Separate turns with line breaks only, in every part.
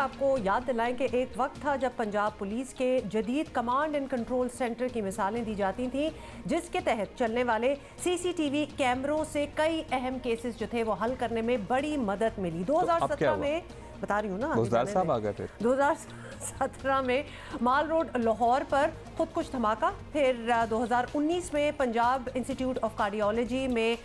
आपको याद दिलाएं कि एक वक्त था जब पंजाब पुलिस के जदीद कमांड एंड कंट्रोल सेंटर की मिसालें दी जाती थीं, जिसके तहत चलने वाले सीसीटीवी कैमरों से कई अहम केसेस जो थे वो हल करने में बड़ी मदद मिली। 2017 में बता रही हूँ ना, 2017 में माल रोड लाहौर पर खुदकुश धमाका, फिर 2019 में पंजाब इंस्टीट्यूट ऑफ कार्डियोलॉजी में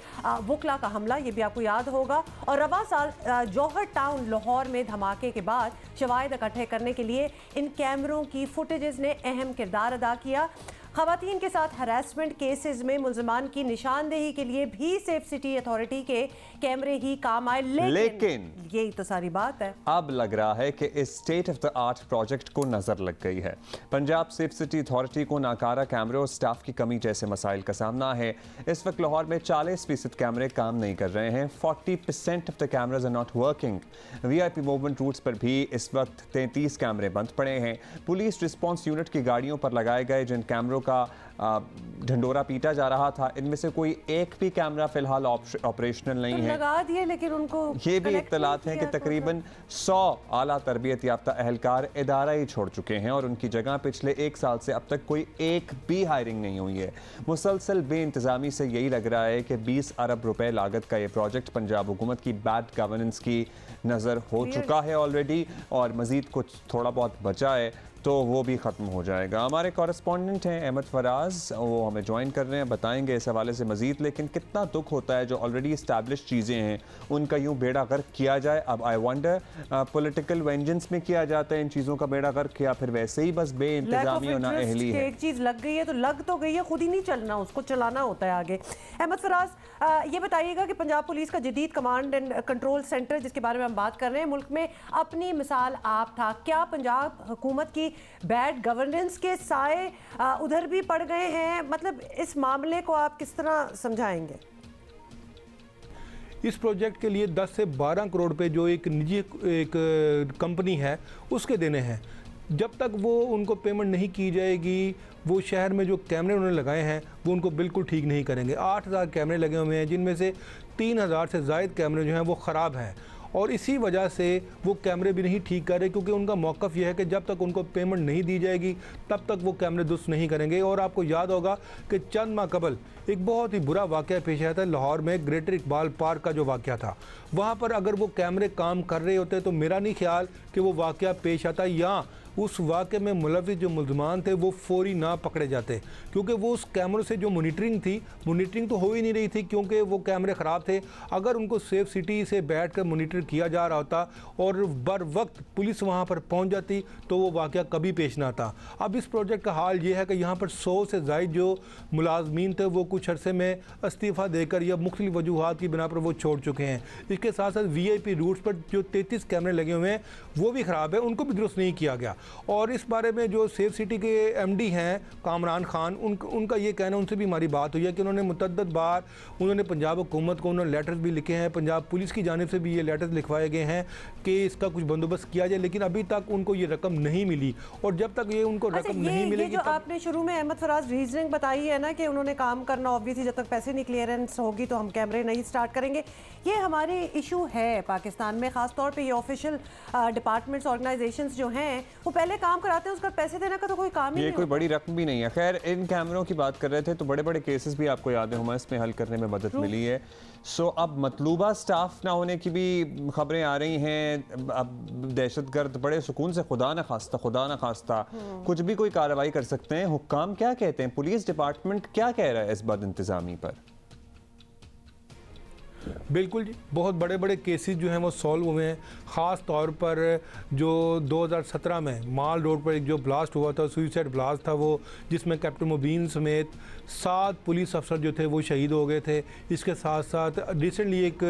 वुकला का हमला, ये भी आपको याद होगा। और रवा साल जौहर टाउन लाहौर में धमाके के बाद शवाहिद इकट्ठे करने के लिए इन कैमरों की फुटेजेस ने अहम किरदार अदा किया। ख़वातीन के साथ हरासमेंट केसेस में मुल्ज़िमान की निशानदेही के लिए भी सेफ सिटी अथॉरिटी के कैमरे ही काम आए, लेकिन यही तो सारी बात है।
अब लग रहा है कि इस state of the art project को नजर लग गई है। पंजाब सेफ सिटी अथॉरिटी को नाकारा कैमरे और स्टाफ की कमी जैसे मसाइल का सामना है। इस वक्त लाहौर में 40% कैमरे काम नहीं कर रहे हैं। 40% of the cameras are not working. VIP movement routes पर भी इस वक्त 33 कैमरे बंद पड़े हैं। पुलिस रिस्पॉन्स यूनिट की गाड़ियों पर लगाए गए जिन कैमरों का ढंडोरा पीटा जा रहा था, इनमें से कोई एक भी कैमरा फिलहाल ऑपरेशनल नहीं है।
लगा दिए, लेकिन उनको
ये भी इत्तलात हैं कि तकरीबन 100 आला तरबियत याफ्ता अहलकार इदारा ही छोड़ चुके हैं और उनकी जगह पिछले 1 साल से अब तक कोई एक भी हायरिंग नहीं हुई है। मुसलसल बेइंतजामी से यही लग रहा है कि 20 अरब रुपए लागत का ये प्रोजेक्ट पंजाब हुकूमत की बैड गवर्नेंस की नज़र हो चुका है ऑलरेडी, और मज़ीद कुछ थोड़ा बहुत बचा है तो वो भी ख़त्म हो जाएगा। हमारे कॉरेस्पॉन्डेंट हैं अहमद फराज, वो हमें ज्वाइन कर रहे हैं, बताएंगे इस हवाले से मज़ीद। लेकिन कितना दुख होता है जो ऑलरेडी इस्टेब्लिश चीज़ें हैं उनका यूँ बेड़ा गर्क किया जाए। अब आई वंडर पॉलिटिकल वेंजेंस में किया जाता है इन चीज़ों का बेड़ा गर्क, किया फिर वैसे ही बस बेइंतजामी और नाअहली है।
एक चीज़ लग गई है तो लग तो गई है, खुद ही नहीं चलना, उसको चलाना होता है आगे। अहमद फराज, ये बताइएगा कि पंजाब पुलिस का जदीद कमांड एंड कंट्रोल सेंटर जिसके बारे में हम बात कर रहे हैं, मुल्क में अपनी मिसाल आप था, क्या पंजाब हुकूमत की बैड गवर्नेंस के साए उधर भी पड़ गए हैं? मतलब इस मामले को आप किस तरह समझाएंगे?
इस प्रोजेक्ट के लिए 10 से 12 करोड़ रुपए जो एक निजी कंपनी है उसके देने हैं। जब तक वो उनको पेमेंट नहीं की जाएगी, वो शहर में जो कैमरे उन्होंने लगाए हैं वो उनको बिल्कुल ठीक नहीं करेंगे। 8000 कैमरे लगे हुए हैं, जिनमें से 3000 से ज़ायद कैमरे जो हैं वो ख़राब हैं, और इसी वजह से वो कैमरे भी नहीं ठीक कर रहे, क्योंकि उनका मौक़िफ़ यह है कि जब तक उनको पेमेंट नहीं दी जाएगी तब तक वो कैमरे दुरुस्त नहीं करेंगे। और आपको याद होगा कि चंद माह कबल एक बहुत ही बुरा वाक़या पेश आया था लाहौर में, ग्रेटर इकबाल पार्क का जो वाक़या था। वहाँ पर अगर वो कैमरे काम कर रहे होते तो मेरा नहीं ख्याल कि वो वाक़या पेश आता, या उस वाक़े में मुलविस जो मुल्ज़मान थे वो फौरी ना पकड़े जाते, क्योंकि वो उस कैमरों से जो मॉनिटरिंग थी, मॉनिटरिंग तो हो ही नहीं रही थी क्योंकि वो कैमरे ख़राब थे। अगर उनको सेफ सिटी से बैठ कर मॉनिटर किया जा रहा होता और बर वक्त पुलिस वहाँ पर पहुँच जाती तो वो वाक़या कभी पेश ना आता। अब इस प्रोजेक्ट का हाल ये है कि यहाँ पर 100 से ज़ायद जो मुलाजमीन थे वो कुछ अरसे में इस्तीफ़ा देकर या मुख्तलिफ वजूहात की बिना पर वो छोड़ चुके हैं। इसके साथ साथ VIP रूट्स पर जो 33 कैमरे लगे हुए हैं वो भी ख़राब है, उनको भी दुरुस्त नहीं किया गया। और इस बारे में जो सेफ सिटी के MD हैं कामरान खान, उनका ये कहना, उनसे भी हमारी बात हुई है कि उन्होंने मुतअद्दिद बार उन्होंने पंजाब हुकूमत को उन्होंने लेटर्स भी लिखे हैं, पंजाब पुलिस की जानिब से भी ये लेटर्स लिखवाए गए हैं कि इसका कुछ बंदोबस्त किया जाए, लेकिन अभी तक उनको ये रकम नहीं मिली। और जब तक ये उनको रकम नहीं मिलेगी,
जो आपने शुरू में अहमद फराज रीजनिंग बताई है ना कि उन्होंने काम करना, ऑब्वियसली जब तक पैसे नहीं क्लियरेंस होगी तो हम कैमरे नहीं स्टार्ट करेंगे, ये हमारे इशू है पाकिस्तान में। ख़ासतौर पर ये ऑफिशियल डिपार्टमेंट्स ऑर्गेनाइजेशंस जो हैं वो पहले काम कराते हैं, उसका पैसे देने का तो कोई काम ही नहीं,
कोई बड़ी रकम भी नहीं है। खैर, इन कैमरों की बात कर रहे थे तो बड़े बड़े केसेस भी आपको याद है हमारे इसमें हल करने में मदद मिली है। सो अब मतलूबा स्टाफ ना होने की भी खबरें आ रही हैं। अब दहशतगर्द बड़े सुकून से खुदा न खास्ता कुछ भी कोई कार्रवाई कर सकते हैं। हुक्काम क्या कहते हैं, पुलिस डिपार्टमेंट क्या कह रहा है इस बद इंतजामी पर?
बिल्कुल जी, बहुत बड़े बड़े केसेस जो हैं वो सॉल्व हुए हैं। ख़ास तौर पर जो 2017 में माल रोड पर एक जो ब्लास्ट हुआ था, सुइसाइड ब्लास्ट था वो, जिसमें कैप्टन मुबीन समेत 7 पुलिस अफसर जो थे वो शहीद हो गए थे। इसके साथ साथ रिसेंटली एक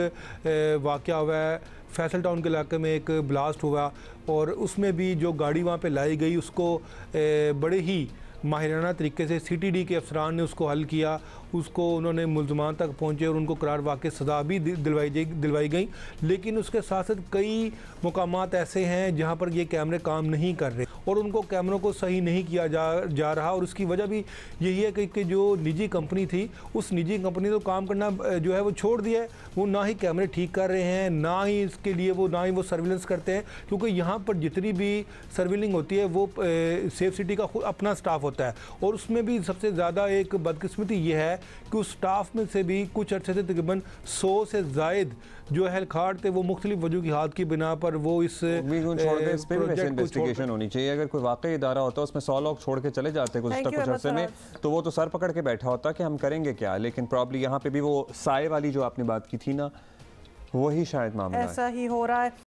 वाक़या हुआ है फैसल टाउन के इलाके में, एक ब्लास्ट हुआ और उसमें भी जो गाड़ी वहाँ पे लाई गई उसको बड़े ही माहिराना तरीके से CTD के अफसरान ने उसको हल किया, उसको उन्होंने मुल्ज़मान तक पहुँचे और उनको करार वाक़ई सज़ा भी दिलवाई गई। लेकिन उसके साथ साथ कई मुकामात ऐसे हैं जहाँ पर ये कैमरे काम नहीं कर रहे और उनको कैमरों को सही नहीं किया जा रहा, और उसकी वजह भी यही है कि जो निजी कंपनी थी, उस निजी कंपनी तो काम करना जो है वो छोड़ दिया है। वो ना ही कैमरे ठीक कर रहे हैं, ना ही इसके लिए ना ही वो सर्विलेंस करते हैं, क्योंकि यहाँ पर जितनी भी सर्विलिंग होती है वो सेफ सिटी का खुद अपना स्टाफ होता है, और उसमें भी सबसे ज़्यादा एक बदकिस्मती ये है कि उस स्टाफ में से भी कुछ अर्से से तकरीबन 100 से ज़ायद जो अहलकार थे वो मुख्तलिफ वजूहात की बिना पर वो इस
इन्वेस्टिगेशन होनी चाहिए। अगर कोई वाकई इदारा होता है उसमें 100 लोग छोड़ के चले जाते कुछ अरसे में, तो वो तो सर पकड़ के बैठा होता कि हम करेंगे क्या। लेकिन प्रॉब्लम यहाँ पे भी वो साए वाली जो आपने बात की थी ना, वही शायद मामला
ऐसा ही हो रहा है।